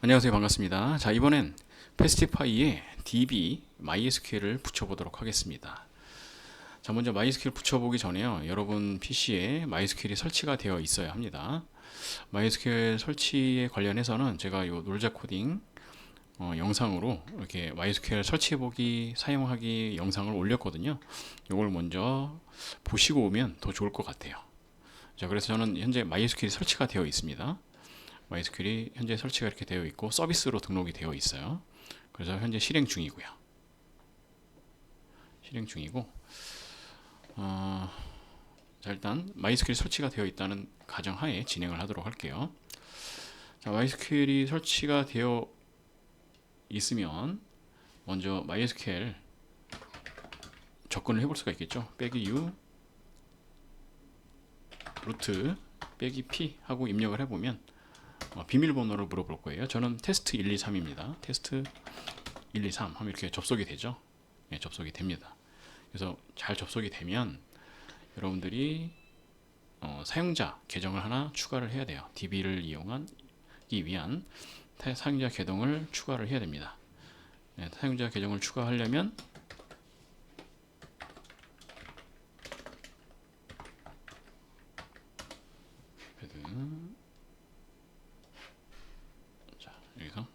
안녕하세요. 반갑습니다. 자, 이번엔 패스티파이에 DB MySQL을 붙여보도록 하겠습니다. 자, 먼저 MySQL 붙여보기 전에요. 여러분 PC에 MySQL이 설치가 되어 있어야 합니다. MySQL 설치에 관련해서는 제가 이 놀자 코딩 영상으로 이렇게 MySQL 설치해보기, 사용하기 영상을 올렸거든요. 이걸 먼저 보시고 오면 더 좋을 것 같아요. 자, 그래서 저는 현재 MySQL이 설치가 되어 있습니다. MySQL이 현재 설치가 이렇게 되어 있고 서비스로 등록이 되어 있어요. 그래서 현재 실행 중이고요. 실행 중이고 자, 일단 MySQL 설치가 되어 있다는 가정하에 진행을 하도록 할게요. 자, MySQL이 설치가 되어 있으면 먼저 MySQL 접근을 해볼 수가 있겠죠. 빼기 U 루트 빼기 P 하고 입력을 해보면 비밀번호를 물어볼 거예요. 저는 테스트 123입니다. 테스트 123 하면 이렇게 접속이 되죠. 네, 접속이 됩니다. 그래서 잘 접속이 되면 여러분들이 사용자 계정을 하나 추가를 해야 돼요. DB를 이용하기 위한 사용자 계정을 추가를 해야 됩니다. 네, 사용자 계정을 추가하려면 자, 여기서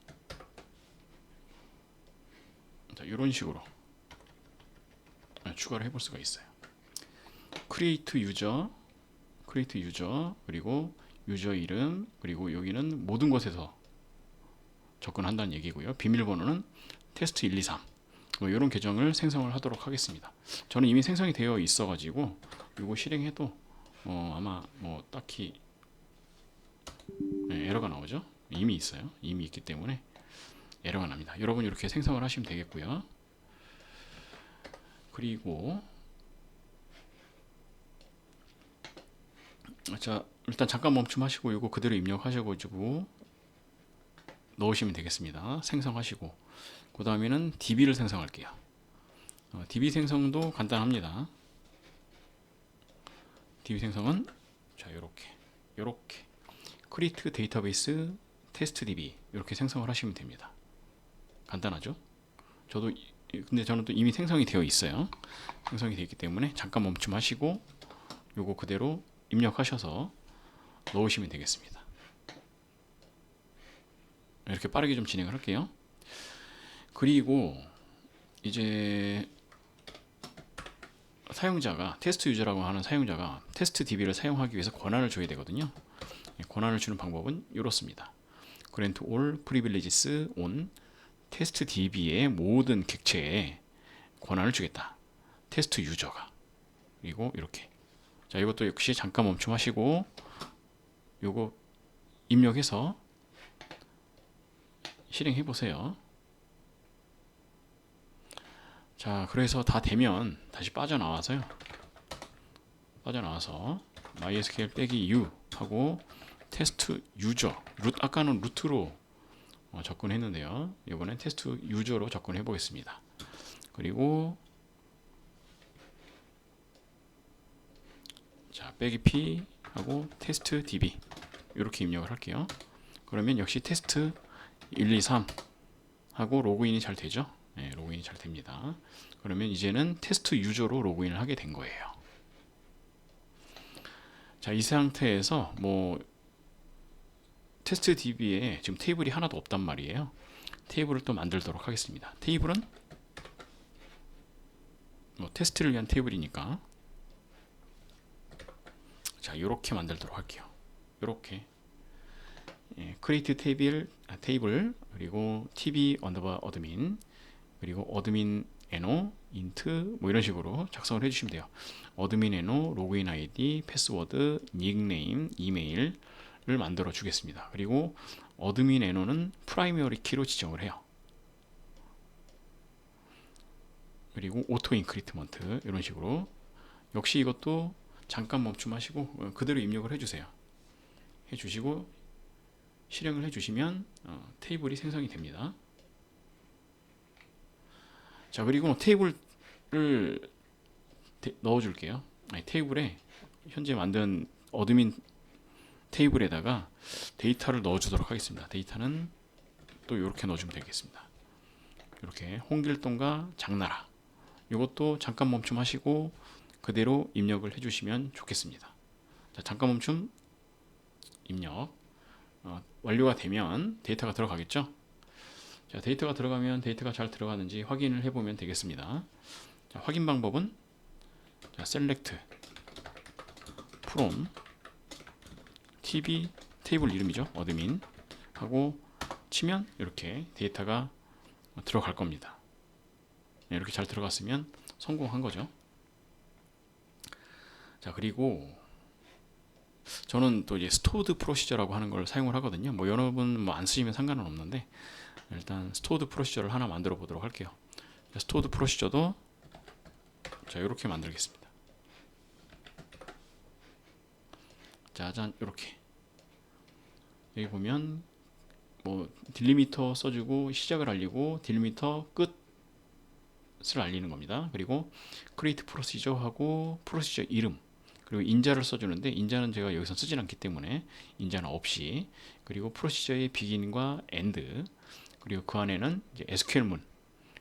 자, 이런 식으로 추가를 해볼 수가 있어요. create user 그리고 유저 이름 그리고 여기는 모든 것에서 접근한다는 얘기고요. 비밀번호는 테스트 123 이런 계정을 생성을 하도록 하겠습니다. 저는 이미 생성이 되어 있어 가지고 이거 실행해도 아마 뭐 딱히 에러가 나오죠. 이미 있어요. 이미 있기 때문에 에러가 납니다. 여러분 이렇게 생성을 하시면 되겠고요. 그리고 자, 일단 잠깐 멈춤하시고 이거 그대로 입력하셔가지고 넣으시면 되겠습니다. 생성하시고 그 다음에는 DB를 생성할게요. DB 생성도 간단합니다. DB 생성은 자, 요렇게 create database test DB 이렇게 생성을 하시면 됩니다. 간단하죠? 근데 저는 또 이미 생성이 되어 있어요. 생성이 되어 있기 때문에 잠깐 멈춤하시고 요거 그대로 입력하셔서 넣으시면 되겠습니다. 이렇게 빠르게 좀 진행을 할게요. 그리고 이제 사용자가 테스트 유저라고 하는 사용자가 테스트 DB를 사용하기 위해서 권한을 줘야 되거든요. 권한을 주는 방법은 이렇습니다. grant all privileges on 테스트 DB의 모든 객체에 권한을 주겠다. 테스트 유저가. 그리고 이렇게. 자, 이것도 역시 잠깐 멈춤하시고 요거 입력해서 실행해 보세요. 자, 그래서 다 되면 다시 빠져나와서 MySQL 빼기 U 하고 테스트 유저 아까는 루트로 접근했는데요. 이번엔 테스트 유저로 접근해 보겠습니다. 그리고 자, 빼기 P 하고 테스트 DB 이렇게 입력을 할게요. 그러면 역시 테스트 123 하고 로그인이 잘 되죠? 네, 로그인이 잘 됩니다. 그러면 이제는 테스트 유저로 로그인을 하게 된 거예요. 자, 이 상태에서 뭐 테스트 DB에 지금 테이블이 하나도 없단 말이에요. 테이블을 또 만들도록 하겠습니다. 테이블은 뭐 테스트를 위한 테이블이니까 자, 이렇게 만들도록 할게요. 이렇게 create 테이블 그리고 tb 언더바 어드민 그리고 어드민 에노 인트 뭐 이런 식으로 작성을 해주시면 돼요. 어드민 에노 로그인 아이디 패스워드 닉네임 이메일을 만들어 주겠습니다. 그리고 어드민 에노는 프라이머리 키로 지정을 해요. 그리고 오토 인크리트먼트 이런 식으로 역시 이것도 잠깐 멈춤하시고 그대로 입력을 해주세요. 해주시고 실행을 해주시면 테이블이 생성이 됩니다. 자, 그리고 테이블을 넣어줄게요. 테이블에 현재 만든 어드민 테이블에다가 데이터를 넣어주도록 하겠습니다. 데이터는 또 이렇게 넣어주면 되겠습니다. 이렇게 홍길동과 장나라, 이것도 잠깐 멈춤하시고 그대로 입력을 해주시면 좋겠습니다. 자, 잠깐 멈춤 입력 완료가 되면 데이터가 들어가겠죠. 자, 데이터가 들어가면 데이터가 잘 들어가는지 확인을 해보면 되겠습니다. 자, 확인 방법은 자, select from tb 테이블 이름이죠. 어드민 하고 치면 이렇게 데이터가 들어갈 겁니다. 네, 이렇게 잘 들어갔으면 성공한 거죠. 자, 그리고 저는 또 이제 stored procedure라고 하는 걸 사용을 하거든요. 뭐 여러분 뭐 안 쓰시면 상관은 없는데 일단 stored procedure를 하나 만들어 보도록 할게요. stored procedure도 자, 이렇게 만들겠습니다. 짜잔, 이렇게 여기 보면 뭐 딜리미터 써주고 시작을 알리고 딜리미터 끝을 알리는 겁니다. 그리고 create procedure 하고 procedure 이름, 그리고 인자를 써주는데 인자는 제가 여기서 쓰진 않기 때문에 인자는 없이, 그리고 procedure의 begin과 end, 그리고 그 안에는 이제 SQL문,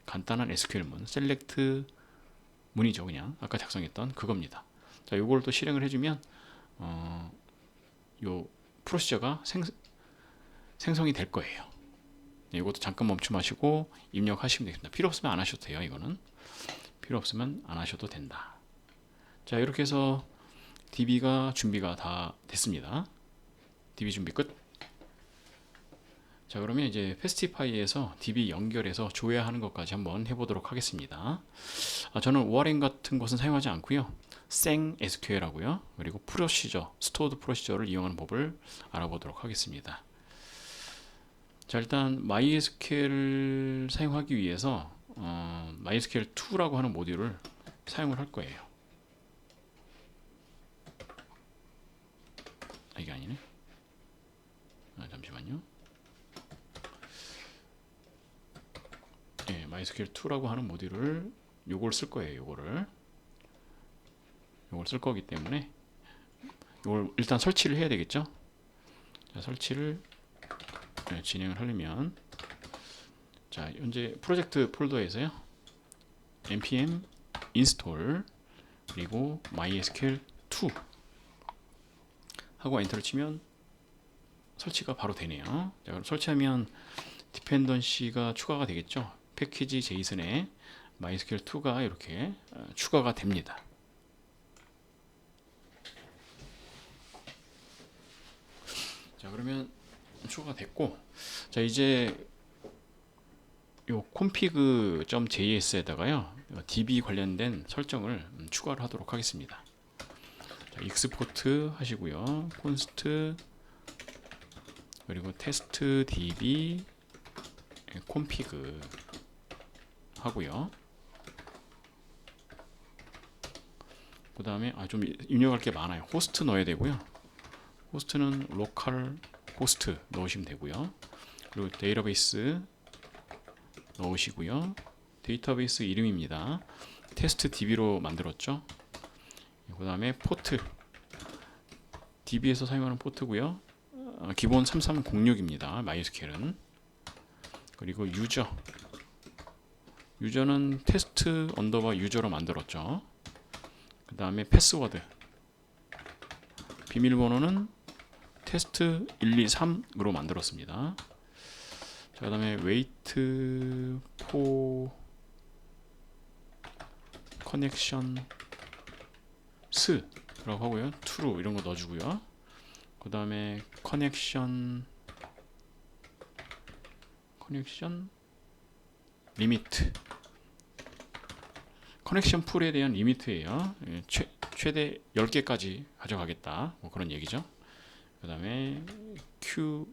간단한 SQL문 select 문이죠. 그냥 아까 작성했던 그겁니다. 자, 요걸 또 실행을 해주면 요 프로시저가 생성이 될 거예요. 네, 이것도 잠깐 멈춤하시고 입력하시면 되겠습니다. 필요 없으면 안 하셔도 돼요. 이거는 필요 없으면 안 하셔도 된다. 자, 이렇게 해서 DB가 준비가 다 됐습니다. DB 준비 끝. 자, 그러면 이제 패스티파이에서 DB 연결해서 조회하는 것까지 한번 해보도록 하겠습니다. 저는 ORM 같은 것은 사용하지 않고요. 생 SQL 하고요. 그리고 프로시저, 스토어드 프로시저를 이용하는 법을 알아보도록 하겠습니다. 자, 일단 MySQL을 사용하기 위해서 MySQL2라고 하는 모듈을 사용을 할 거예요. 이게 아니네. 잠시만요. 네, MySQL2라고 하는 모듈을 요걸 쓸 거예요. 요걸 쓸 거기 때문에 요걸 일단 설치를 해야 되겠죠. 자, 설치를 진행을 하려면 자, 현재 프로젝트 폴더에서요 npm install 그리고 mysql2 하고 엔터를 치면 설치가 바로 되네요. 자, 그럼 설치하면 디펜던시가 추가가 되겠죠. 패키지 제이슨에 mysql2가 이렇게 추가가 됩니다. 자, 그러면 추가가 됐고, 자, 이제 요 config.js에다가요 db 관련된 설정을 추가를 하도록 하겠습니다. 자, export 하시고요, const 그리고 test db config 하고요. 그 다음에 좀 입력할 게 많아요. 호스트 넣어야 되고요. 호스트는 로컬 호스트 넣으시면 되고요. 그리고 데이터베이스 넣으시고요. 데이터베이스 이름입니다. 테스트 DB로 만들었죠. 그 다음에 포트, DB에서 사용하는 포트고요. 기본 3306입니다. MySQL은. 그리고 유저는 테스트 언더바 유저로 만들었죠. 그 다음에 패스워드, 비밀번호는 테스트 123으로 만들었습니다. 자, 그 다음에 wait for connections 라고 하고요. true 이런 거 넣어주고요. 그 다음에 connection limit, 커넥션 풀에 대한 리미트예요. 최대 10개까지 가져가겠다. 뭐 그런 얘기죠. 그 다음에 Q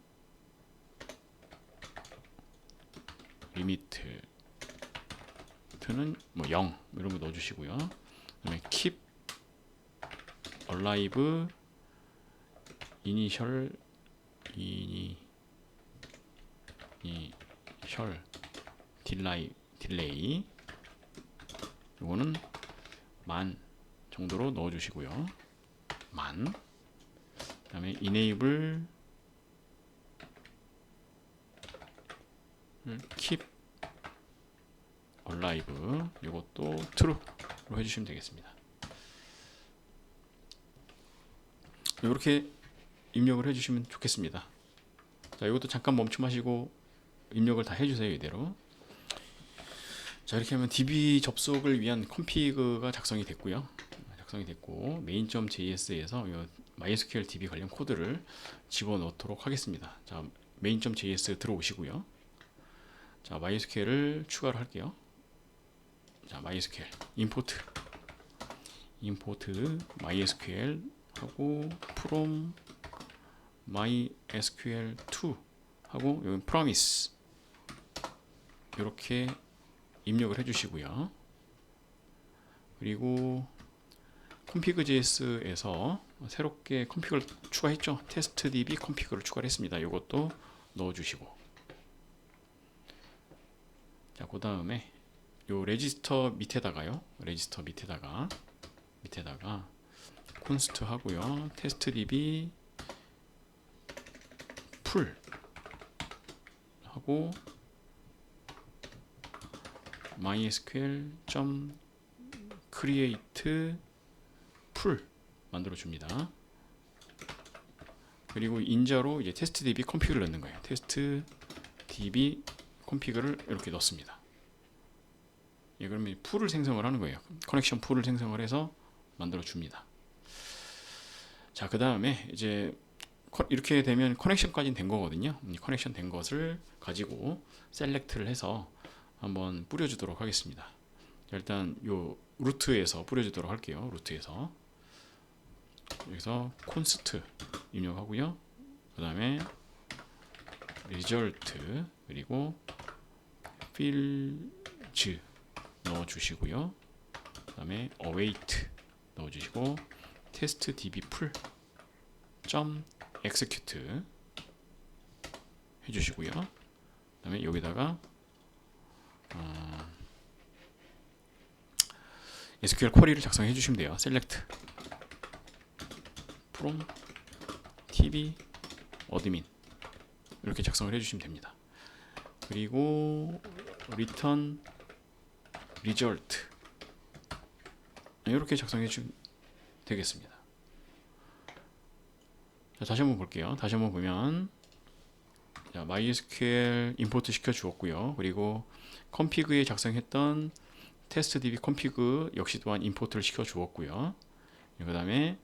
리미트는 뭐 0 이런 거 넣어주시고요. 그 다음에 keep alive initial delay 이거는 10,000 정도로 넣어주시고요. 10,000. 그 다음에 enable keep alive 이것도 true로 해주시면 되겠습니다. 이렇게 입력을 해주시면 좋겠습니다. 자, 이것도 잠깐 멈춤하시고 입력을 다 해주세요. 이대로. 자, 이렇게 하면 DB 접속을 위한 컴피그가 작성이 됐고요. 작성이 됐고 main.js에서 MySQL DB 관련 코드를 집어넣도록 하겠습니다. 자, main.js 들어오시고요. 자, MySQL을 추가를 할게요. 자, MySQL import MySQL 하고 from MySQL2 하고 여기 promise 이렇게 입력을 해주시고요. 그리고 config.js에서 새롭게 컴피그를 추가했죠. testdb 컴피그를 추가를 했습니다. 이것도 넣어주시고, 자, 그 다음에 요 레지스터 밑에다가 const 하고요. testdb 풀 하고 mysql.create 풀 만들어 줍니다. 그리고 인자로 이제 testdb 컴피그를 넣는 거예요. testdb 컴피그를 이렇게 넣습니다. 예, 그러면 풀을 생성을 하는 거예요. 커넥션 풀을 생성을 해서 만들어 줍니다. 자, 그 다음에 이제 이렇게 되면 커넥션까지는 된 거거든요. 커넥션 된 것을 가지고 셀렉트를 해서 한번 뿌려주도록 하겠습니다. 자, 일단 요 루트에서 뿌려주도록 할게요. 루트에서 여기서 const 입력하고요. 그 다음에 result 그리고 fields 넣어주시고요. 그 다음에 await 넣어주시고 testdb 풀 execute 해주시고요. 그 다음에 여기다가 SQL 쿼리를 작성해 주시면 돼요. select from tb admin 이렇게 작성을 해주시면 됩니다. 그리고 return result 이렇게 작성해 주시면 되겠습니다. 자, 다시 한번 볼게요. 다시 한번 보면, 자, MySQL 임포트 시켜 주었고요. 그리고 컴피그에 작성했던 testdb 컴피그 역시 또한 임포트를 시켜 주었고요. 그 다음에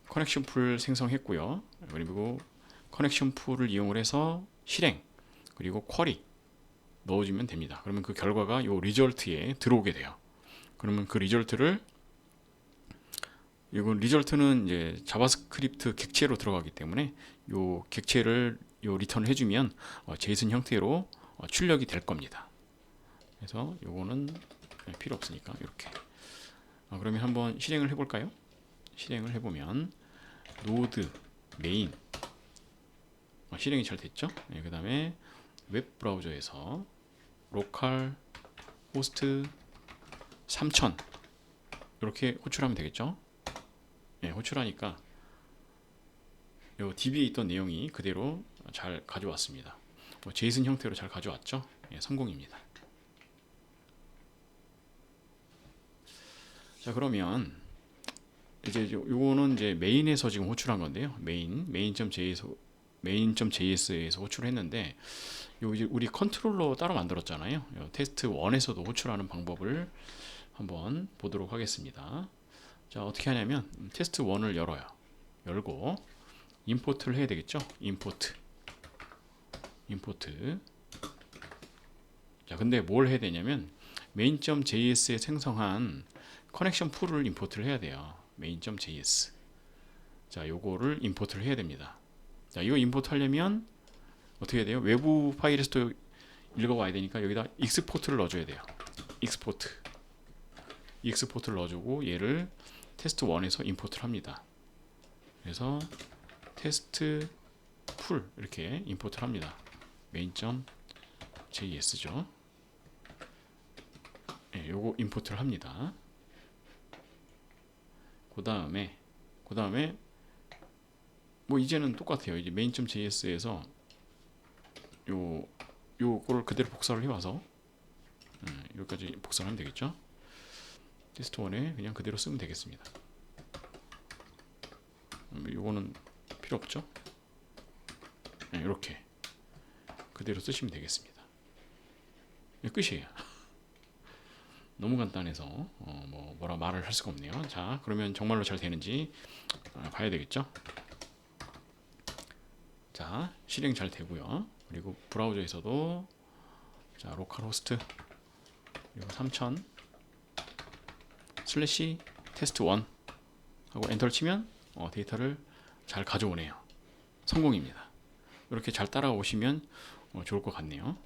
커넥션 풀 생성했고요. 그리고 커넥션 풀을 이용을 해서 실행 그리고 쿼리 넣어주면 됩니다. 그러면 그 결과가 요 리절트에 들어오게 돼요. 그러면 그 리절트를, 이건 리절트는 이제 자바스크립트 객체로 들어가기 때문에 요 객체를 요 리턴을 해주면 제이슨 형태로 출력이 될 겁니다. 그래서 요거는 필요 없으니까 이렇게. 그러면 한번 실행을 해볼까요? 실행을 해보면 노드 메인 실행이 잘 됐죠? 네, 그 다음에 웹 브라우저에서 로컬 호스트 3000 이렇게 호출하면 되겠죠? 네, 호출하니까 요 DB에 있던 내용이 그대로 잘 가져왔습니다. 제이슨 형태로 잘 가져왔죠? 네, 성공입니다. 자, 그러면 이제 요거는 이제 메인에서 지금 호출한 건데요. main.js에서 호출했는데 요 이제 우리 컨트롤러 따로 만들었잖아요. 요 테스트 1에서도 호출하는 방법을 한번 보도록 하겠습니다. 자, 어떻게 하냐면 테스트 1을 열어요. 열고 임포트를 해야 되겠죠? 임포트. 자, 근데 뭘 해야 되냐면 main.js에 생성한 커넥션 풀을 임포트를 해야 돼요. main.js. 자, 요거를 임포트를 해야 됩니다. 자, 이거 임포트 하려면 어떻게 해야 돼요? 외부 파일에서도 읽어와야 되니까 여기다 익스포트를 넣어줘야 돼요. 익스포트를 넣어주고 얘를 테스트 1에서 임포트를 합니다. 그래서 테스트 풀 이렇게 임포트를 합니다. main.js죠. 네, 요거 임포트를 합니다. 그 다음에 뭐 이제는 똑같아요. 이제 main.js에서 요 요거를 그대로 복사를 해와서 여기까지 복사를 하면 되겠죠. 테스트 1에 그냥 그대로 쓰면 되겠습니다. 요거는 필요 없죠. 이렇게 그대로 쓰시면 되겠습니다. 끝이에요. 너무 간단해서 뭐라 말을 할 수가 없네요. 자, 그러면 정말로 잘 되는지 봐야 되겠죠. 자, 실행 잘 되고요. 그리고 브라우저에서도 자, 로컬호스트 그리고 3000 슬래시 테스트 1 하고 엔터를 치면 데이터를 잘 가져오네요. 성공입니다. 이렇게 잘 따라오시면 좋을 것 같네요.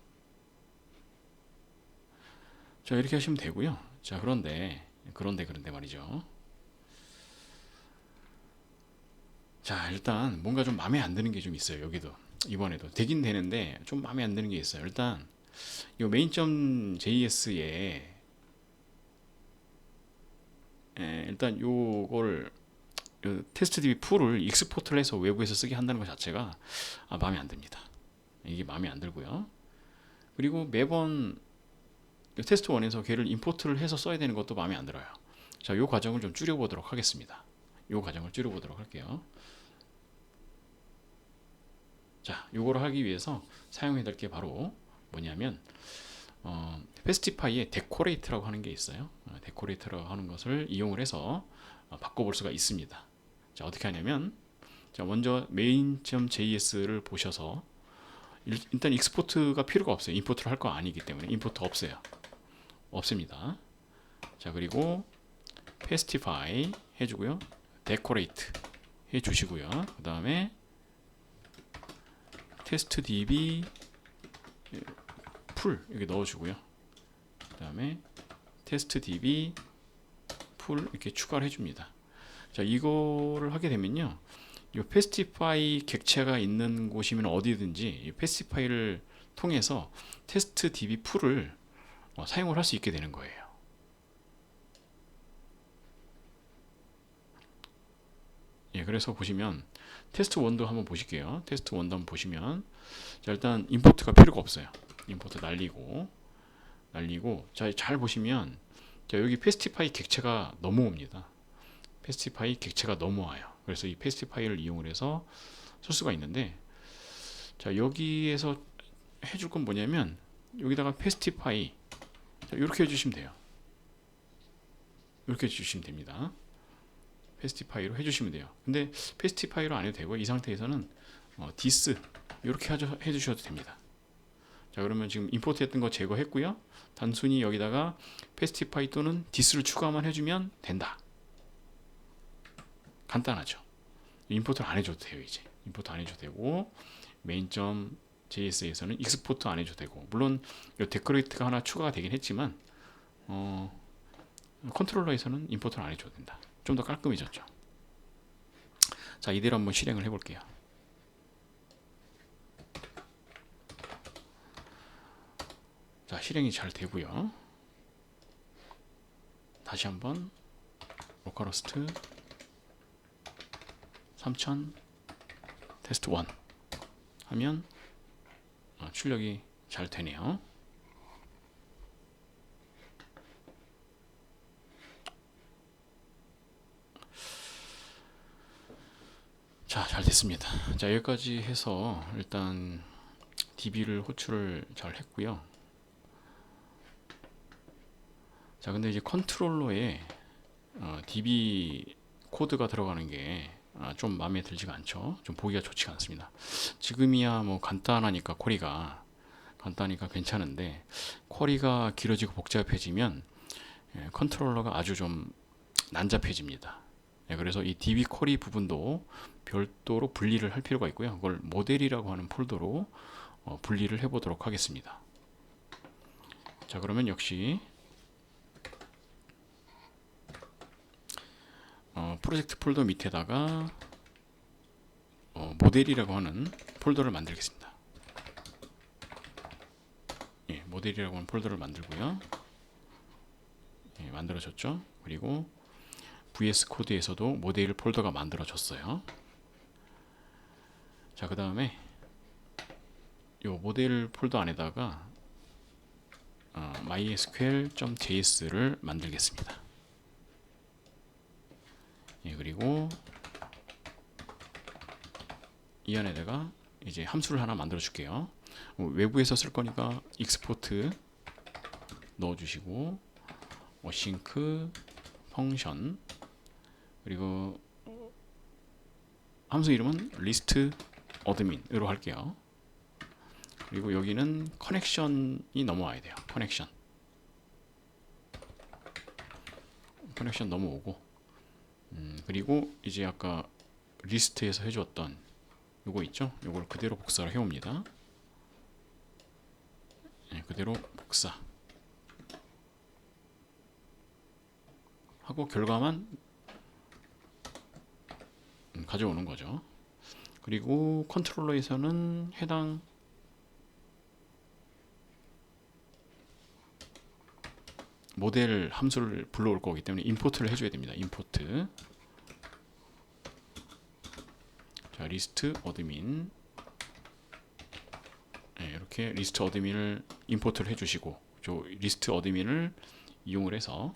자, 이렇게 하시면 되고요. 자, 그런데 말이죠. 자, 일단 뭔가 좀 마음에 안 드는 게 좀 있어요. 여기도 이번에도 되긴 되는데 좀 마음에 안 드는 게 있어요. 일단 이 main.js에 일단 요걸 테스트 DB 풀을 익스포트를 해서 외부에서 쓰게 한다는 것 자체가 마음에 안 듭니다. 이게 마음에 안 들고요. 그리고 매번 테스트 1에서 걔를 임포트를 해서 써야 되는 것도 마음에 안 들어요. 자, 요 과정을 좀 줄여보도록 하겠습니다. 요 과정을 줄여보도록 할게요. 자, 요거를 하기 위해서 사용해야 될 게 바로 뭐냐면 페스티파이에 데코레이트라고 하는 게 있어요. 데코레이트라고 하는 것을 이용을 해서 바꿔볼 수가 있습니다. 자, 어떻게 하냐면 자, 먼저 main.js를 보셔서 일단 익스포트가 필요가 없어요. 임포트를 할 거 아니기 때문에 임포트 없어요. 없습니다. 자, 그리고 페스티파이 해주고요. 데코레이트 해주시고요. 그 다음에 테스트 DB 풀 여기 넣어주고요. 그 다음에 테스트 DB 풀 이렇게 추가를 해줍니다. 자, 이거를 하게 되면요, 이 페스티파이 객체가 있는 곳이면 어디든지 이 페스티파이를 통해서 테스트 DB 풀을 사용을 할 수 있게 되는 거예요. 예, 그래서 보시면 테스트 1도 한번 보실게요. 테스트 1도 한번 보시면 자, 일단 임포트가 필요가 없어요. 임포트 날리고 자, 잘 보시면 자, 여기 페스티파이 객체가 넘어옵니다. 페스티파이 객체가 넘어와요. 그래서 이 페스티파이를 이용을 해서 쓸 수가 있는데 자, 여기에서 해줄 건 뭐냐면 여기다가 페스티파이 이렇게 해주시면 돼요. 이렇게 해주시면 됩니다. 페스티파이로 해주시면 돼요. 근데 페스티파이로 안 해도 되고 이 상태에서는 디스 이렇게 해주셔도 됩니다. 자, 그러면 지금 임포트 했던 거 제거했고요. 단순히 여기다가 페스티파이 또는 디스를 추가만 해주면 된다. 간단하죠. 임포트를 안 해줘도 돼요. 이제 임포트 안 해줘도 되고 main.js에서는 익스포트 안 해줘도 되고, 물론 이 데코레이트가 하나 추가가 되긴 했지만 컨트롤러에서는 임포트를 안 해줘도 된다. 좀 더 깔끔해졌죠. 자, 이대로 한번 실행을 해볼게요. 자, 실행이 잘 되고요. 다시 한번 로컬호스트 3000 테스트 1 하면 출력이 잘 되네요. 자, 잘 됐습니다. 자, 여기까지 해서 일단 DB를 호출을 잘 했고요. 자, 근데 이제 컨트롤러에 DB 코드가 들어가는 게 좀 마음에 들지가 않죠. 좀 보기가 좋지가 않습니다. 지금이야 뭐 간단하니까 쿼리가 간단하니까 괜찮은데 쿼리가 길어지고 복잡해지면 컨트롤러가 아주 좀 난잡해집니다. 그래서 이 DB 쿼리 부분도 별도로 분리를 할 필요가 있고요. 그걸 모델이라고 하는 폴더로 분리를 해보도록 하겠습니다. 자, 그러면 역시 프로젝트 폴더 밑에다가 모델이라고 하는 폴더를 만들겠습니다. 예, 모델이라고 하는 폴더를 만들고요. 예, 만들어졌죠. 그리고 VS 코드에서도 모델 폴더가 만들어졌어요. 자, 그 다음에 요 모델 폴더 안에다가 mysql.js를 만들겠습니다. 예, 그리고 이 안에다가 이제 함수를 하나 만들어 줄게요. 외부에서 쓸 거니까 익스포트 넣어 주시고 어싱크 펑션, 그리고 함수 이름은 리스트 어드민으로 할게요. 그리고 여기는 커넥션이 넘어와야 돼요. 커넥션 넘어오고, 그리고 이제 아까 리스트에서 해주었던 요거 있죠? 요걸 그대로 복사를 해옵니다. 네, 그대로 복사 하고 결과만 가져오는 거죠. 그리고 컨트롤러에서는 해당 모델 함수를 불러올 거기 때문에 임포트를 해줘야 됩니다. 임포트. 자, 리스트 어드민. 네, 이렇게 리스트 어드민을 임포트를 해주시고, 저 리스트 어드민을 이용을 해서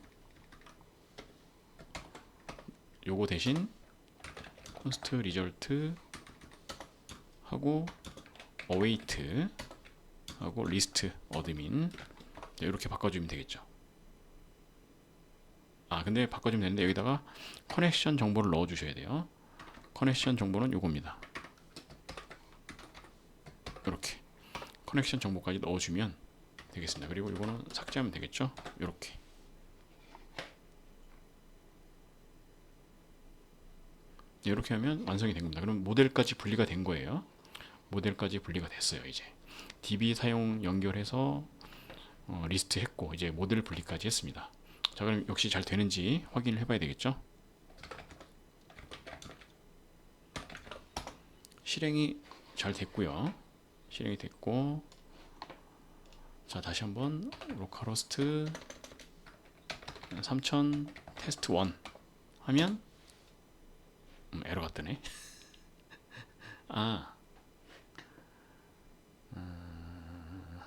요거 대신 const result 하고 await 하고 리스트 어드민 이렇게 바꿔주면 되겠죠. 근데 바꿔주면 되는데 여기다가 커넥션 정보를 넣어 주셔야 돼요. 커넥션 정보는 요겁니다. 이렇게 커넥션 정보까지 넣어주면 되겠습니다. 그리고 이거는 삭제하면 되겠죠. 이렇게 하면 완성이 된 겁니다. 그럼 모델까지 분리가 된 거예요. 모델까지 분리가 됐어요. 이제 DB 사용 연결해서 리스트 했고, 이제 모델 분리까지 했습니다. 자, 그럼 역시 잘 되는지 확인을 해봐야 되겠죠. 실행이 잘 됐고요. 실행이 됐고, 자, 다시 한번 로컬호스트 3000 테스트 1 하면 에러가 뜨네.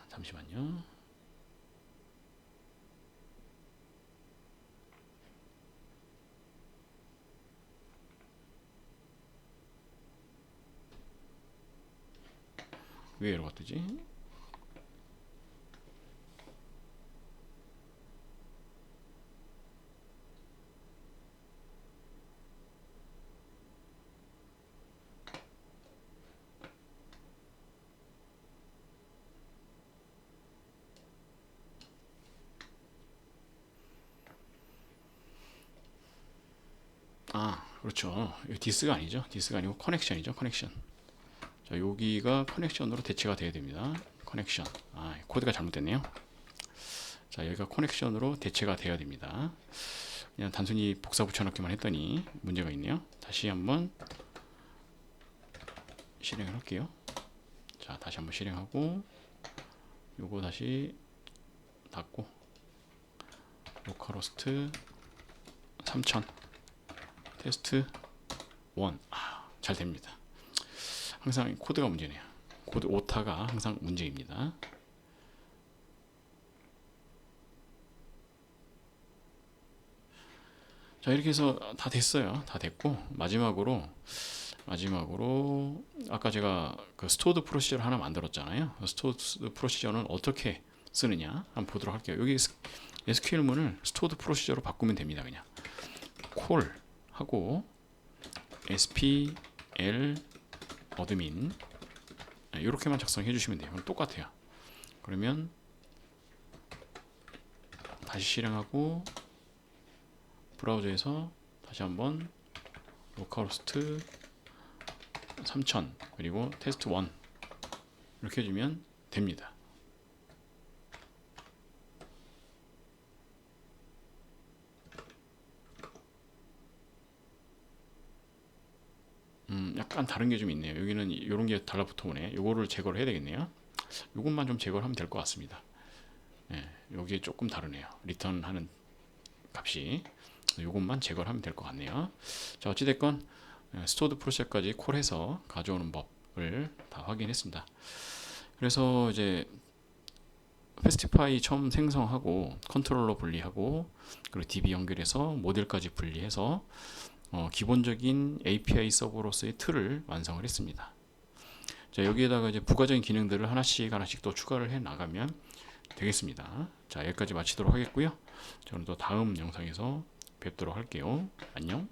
잠시만요. 왜 에러가 뜨지? 그렇죠. 디스가 아니죠. 디스가 아니고 커넥션이죠. 커넥션. 자, 여기가 커넥션으로 대체가 돼야 됩니다. 커넥션. 코드가 잘못됐네요. 자, 여기가 커넥션으로 대체가 돼야 됩니다. 그냥 단순히 복사 붙여넣기만 했더니 문제가 있네요. 다시 한번 실행을 할게요. 자, 다시 한번 실행하고 요거 다시 닫고 로컬호스트 3000 테스트 1. 잘 됩니다. 항상 코드가 문제네요. 코드 오타가 항상 문제입니다. 자, 이렇게 해서 다 됐어요. 다 됐고, 마지막으로 아까 제가 그 스토어드 프로시저를 하나 만들었잖아요. 스토어드 프로시저는 어떻게 쓰느냐 한번 보도록 할게요. 여기 SQL문을 스토어드 프로시저로 바꾸면 됩니다. 그냥 콜 하고 spl 어드민 이렇게만 작성해 주시면 돼요. 그럼 똑같아요. 그러면 다시 실행하고 브라우저에서 다시 한번 로컬호스트 3000 그리고 테스트 1 이렇게 해주면 됩니다. 약간 다른 게 좀 있네요. 여기는 이런 게 달라붙어 오네. 요거를 제거를 해야 되겠네요. 요것만 좀 제거를 하면 될 것 같습니다. 여기에 조금 다르네요. 리턴 하는 값이. 요것만 제거를 하면 될 것 같네요. 자, 어찌됐건 스토어드 프로세스까지 콜해서 가져오는 법을 다 확인했습니다. 그래서 이제 패스티파이 처음 생성하고 컨트롤러 분리하고 그리고 DB 연결해서 모델까지 분리해서 기본적인 API 서버로서의 틀을 완성을 했습니다. 자, 여기에다가 이제 부가적인 기능들을 하나씩 또 추가를 해 나가면 되겠습니다. 자, 여기까지 마치도록 하겠고요. 저는 또 다음 영상에서 뵙도록 할게요. 안녕.